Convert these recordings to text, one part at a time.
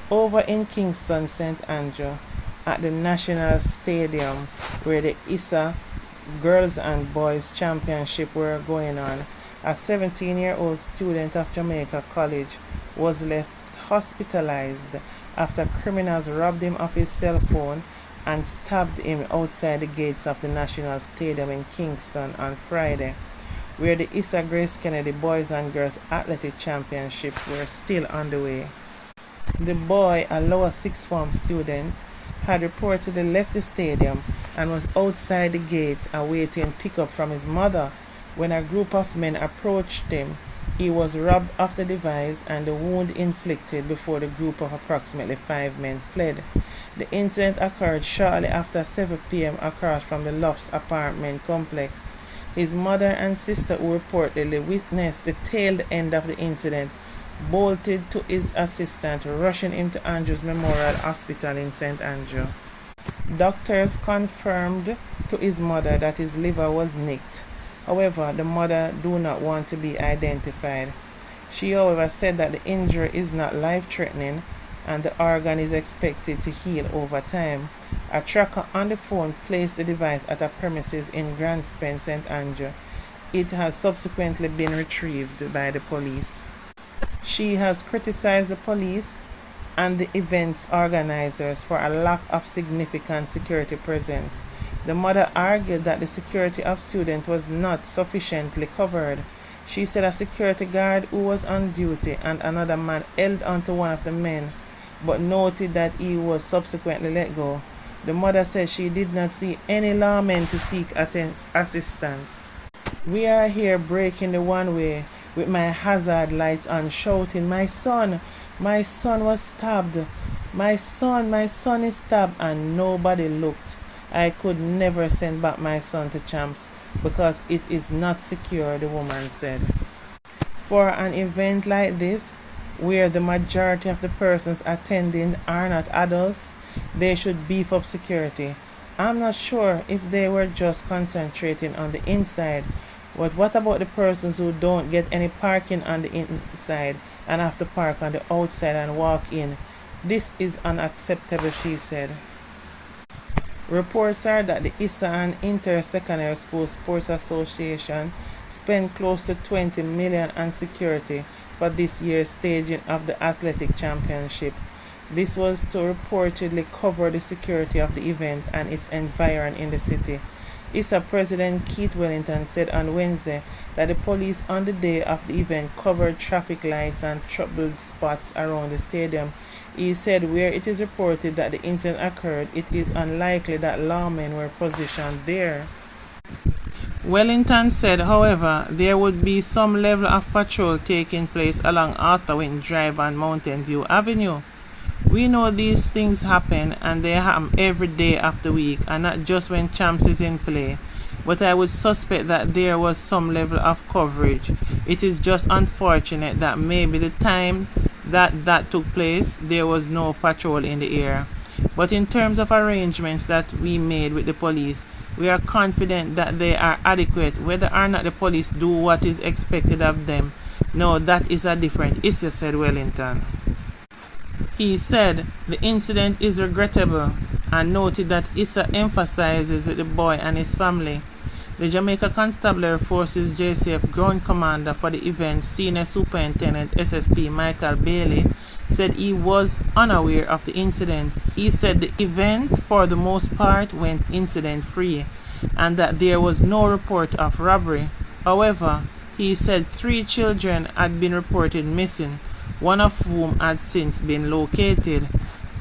Over in Kingston, St. Andrew, at the National Stadium, where the Issa Girls and Boys Championship were going on, a 17-year-old student of Jamaica College was left hospitalized after criminals robbed him of his cell phone and stabbed him outside the gates of the National Stadium in Kingston on Friday, where the Issa Grace Kennedy Boys and Girls Athletic Championships were still underway. The boy, a lower sixth form student, had reportedly left the stadium and was outside the gate awaiting pickup from his mother when a group of men approached him. He was robbed of the device and the wound inflicted before the group of approximately 5 men fled. The incident occurred shortly after 7 p.m. across from the Lofts apartment complex. His mother and sister, who reportedly witnessed the tail end of the incident, bolted to his assistant, rushing him to Andrews Memorial Hospital in St. Andrew. Doctors confirmed to his mother that his liver was nicked. However, the mother do not want to be identified. She, however, said that the injury is not life-threatening and the organ is expected to heal over time. A tracker on the phone placed the device at a premises in Grand Spence, St. Andrew. It has subsequently been retrieved by the police. She has criticized the police and the event's organizers for a lack of significant security presence. The mother argued that the security of students was not sufficiently covered. She said a security guard who was on duty and another man held onto one of the men, but noted that he was subsequently let go. The mother said she did not see any lawmen to seek assistance. "We are here breaking the one-way with my hazard lights on, shouting, 'My son was stabbed. My son is stabbed,' and nobody looked. I could never send back my son to Champs because it is not secure," the woman said. For an event like this, where the majority of the persons attending are not adults, they should beef up security. I'm not sure if they were just concentrating on the inside, but what about the persons who don't get any parking on the inside and have to park on the outside and walk in? This is unacceptable, she said. Reports are that the Issa and Inter-Secondary School Sports Association spent close to $20 million on security for this year's staging of the athletic championship. This was to reportedly cover the security of the event and its environment in the city. Issa President Keith Wellington said on Wednesday that the police on the day of the event covered traffic lights and troubled spots around the stadium. He said where it is reported that the incident occurred, it is unlikely that lawmen were positioned there. Wellington said, however, there would be some level of patrol taking place along Arthur Winton Drive and Mountain View Avenue. We know these things happen and they happen every day of the week and not just when Champs is in play, but I would suspect that there was some level of coverage. It is just unfortunate that maybe the time that took place there was no patrol in the air. But in terms of arrangements that we made with the police, we are confident that they are adequate. Whether or not the police do what is expected of them, no, that is a different issue, said Wellington. He said the incident is regrettable and noted that Issa emphasizes with the boy and his family. The Jamaica Constabulary Forces JCF Ground Commander for the event, Senior Superintendent SSP Michael Bailey, said he was unaware of the incident. He said the event for the most part went incident-free and that there was no report of robbery. However, he said 3 children had been reported missing, one of whom had since been located.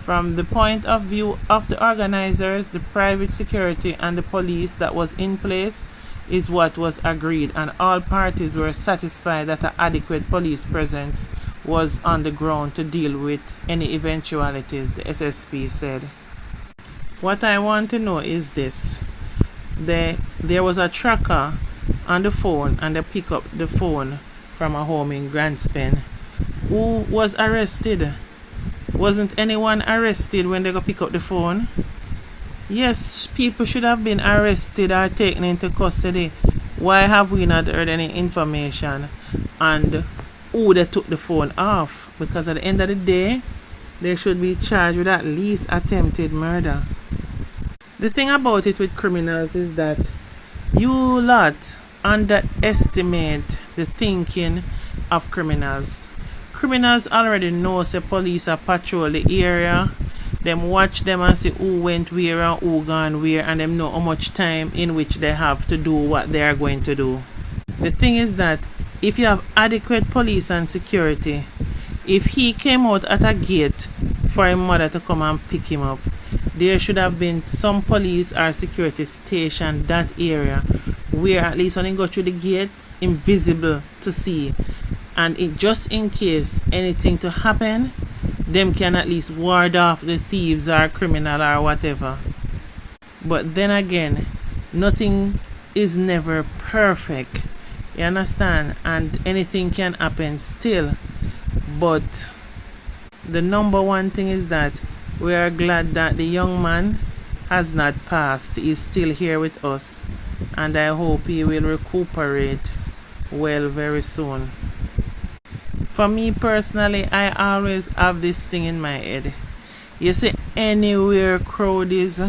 From the point of view of the organizers, the private security and the police that was in place is what was agreed, and all parties were satisfied that an adequate police presence was on the ground to deal with any eventualities, the SSP said. What I want to know is this. There was a tracker on the phone and they pick up the phone from a home in Grand Spence. Who was arrested? Wasn't anyone arrested when they go pick up the phone? Yes, people should have been arrested or taken into custody. Why have we not heard any information on who they took the phone off? Because at the end of the day, they should be charged with at least attempted murder. The thing about it with criminals is that you lot underestimate the thinking of criminals. Criminals already know the police are patrol the area. Them watch them and see who went where and who gone where, and them know how much time in which they have to do what they are going to do. The thing is that if you have adequate police and security, if he came out at a gate for a mother to come and pick him up, there should have been some police or security station that area where at least when he go through the gate, invisible to see, and it just in case anything to happen, them can at least ward off the thieves or criminal or whatever. But then again, nothing is never perfect. You understand? And anything can happen still. But the number one thing is that we are glad that the young man has not passed. He's still here with us. And I hope he will recuperate well very soon. For me personally, I always have this thing in my head. You see, anywhere crowd is,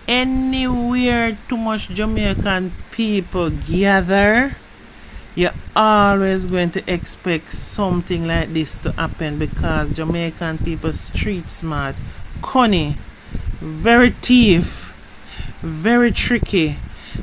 anywhere too much Jamaican people gather, you're always going to expect something like this to happen, because Jamaican people street smart, cunning, very thief, very tricky.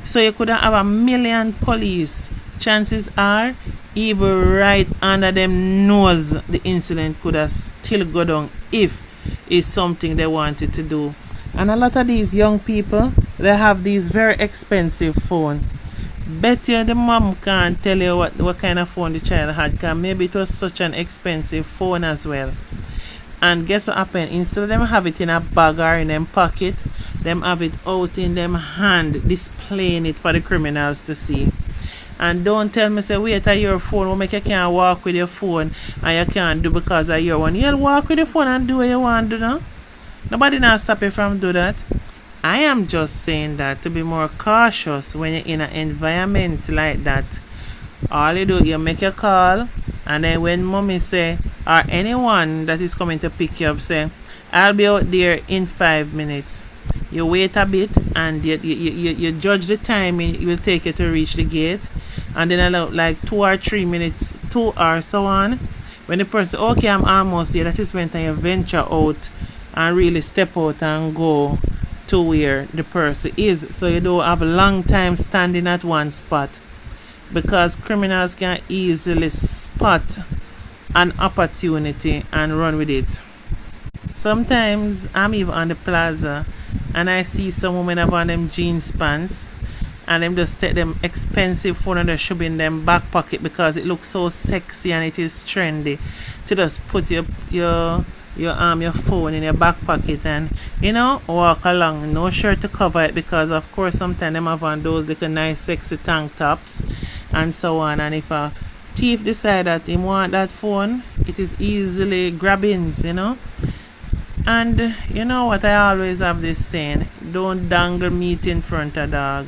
So you could have 1,000,000 police. Chances are, even right under them nose, the incident could have still go down if it's something they wanted to do. And a lot of these young people, they have these very expensive phone. Bet you the mom can't tell you what kind of phone the child had, because maybe it was such an expensive phone as well. And guess what happened? Instead of them have it in a bag or in them pocket, them have it out in them hand, displaying it for the criminals to see. And don't tell me, say, wait at your phone, will make you can't walk with your phone and you can't do because of your one. You'll walk with your phone and do what you want to do, no? Nobody not stop you from do that. I am just saying that to be more cautious when you're in an environment like that. All you do, you make a call, and then when mommy say, or anyone that is coming to pick you up say, I'll be out there in 5 minutes. You wait a bit, and you judge the time it will take you to reach the gate, and then allow like 2 or 3 minutes, 2 or so on. When the person, okay, I'm almost there, that is when you venture out and really step out and go to where the person is, so you don't have a long time standing at one spot, because criminals can easily spot an opportunity and run with it. Sometimes I'm even on the plaza and I see some women have on them jeans pants and them just take them expensive phone and they shove in them back pocket because it looks so sexy and it is trendy to just put your phone in your back pocket and, you know, walk along. No shirt to cover it, because of course sometimes them have on those little nice sexy tank tops and so on. And if a thief decide that he want that phone, it is easily grabbings, you know. And you know what, I always have this saying, don't dangle meat in front of dog.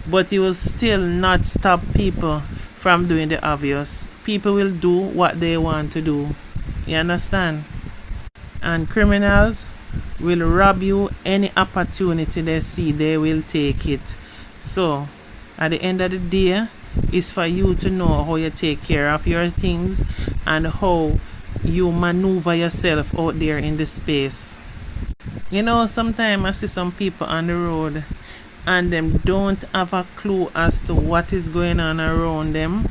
But you will still not stop people from doing the obvious. People will do what they want to do. You understand? And criminals will rob you any opportunity they see, they will take it. So at the end of the day, it's for you to know how you take care of your things and how you maneuver yourself out there in the space. You know, sometimes I see some people on the road and them don't have a clue as to what is going on around them,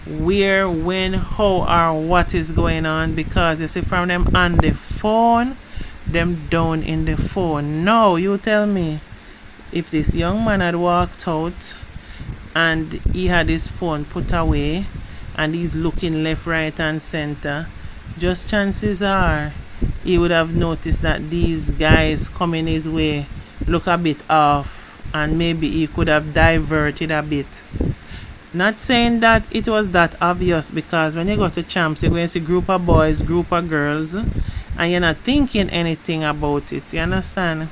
where, when, how, or what is going on, because you see from them on the phone, them down in the phone. Now you tell me, if this young man had walked out and he had his phone put away and he's looking left, right and center, just chances are he would have noticed that these guys coming his way look a bit off, and maybe he could have diverted a bit. Not saying that it was that obvious, because when you go to Champs, you're going to see group of boys, group of girls, and you're not thinking anything about it. You understand?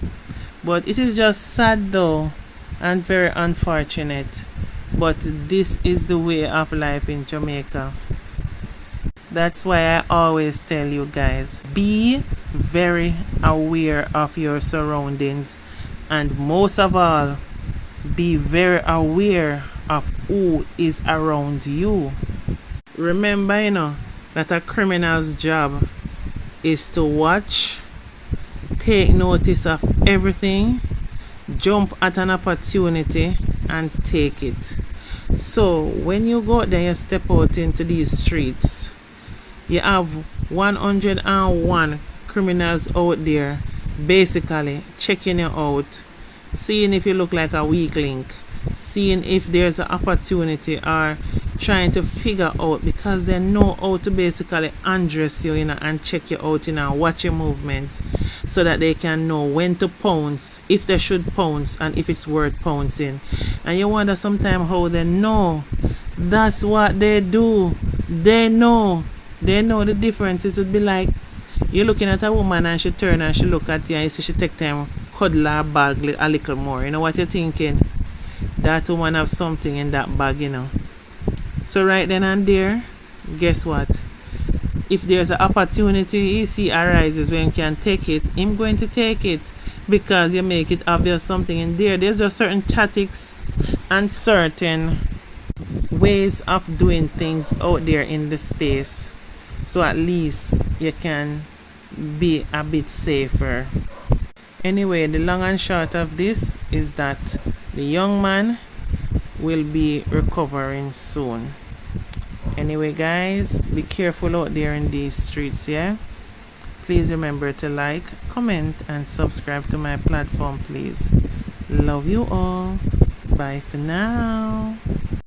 But it is just sad though, and very unfortunate. But this is the way of life in Jamaica. That's why I always tell you guys, be very aware of your surroundings, and most of all, be very aware of who is around you. Remember, that a criminal's job is to watch, take notice of everything, jump at an opportunity, and take it. So when you go out there, you step out into these streets, you have 101 criminals out there basically checking you out, seeing if you look like a weak link, seeing if there's an opportunity, or trying to figure out, because they know how to basically undress you, and check you out, watch your movements, so that they can know when to pounce, if they should pounce, and if it's worth pouncing. And you wonder sometimes how they know. That's what they do. They know the difference. It would be like you're looking at a woman and she turn and she look at you and you see she take time cuddle her bag a little more. You know what you're thinking? That woman have something in that bag, So right then and there, guess what? If there's an opportunity he see arises when you can take it, I'm going to take it, because you make it obvious something in there. There's just certain tactics and certain ways of doing things out there in the space, so at least you can be a bit safer. Anyway, the long and short of this is that the young man will be recovering soon. Anyway guys, be careful out there in these streets, yeah? Please remember to like, comment, and subscribe to my platform, please. Love you all. Bye for now.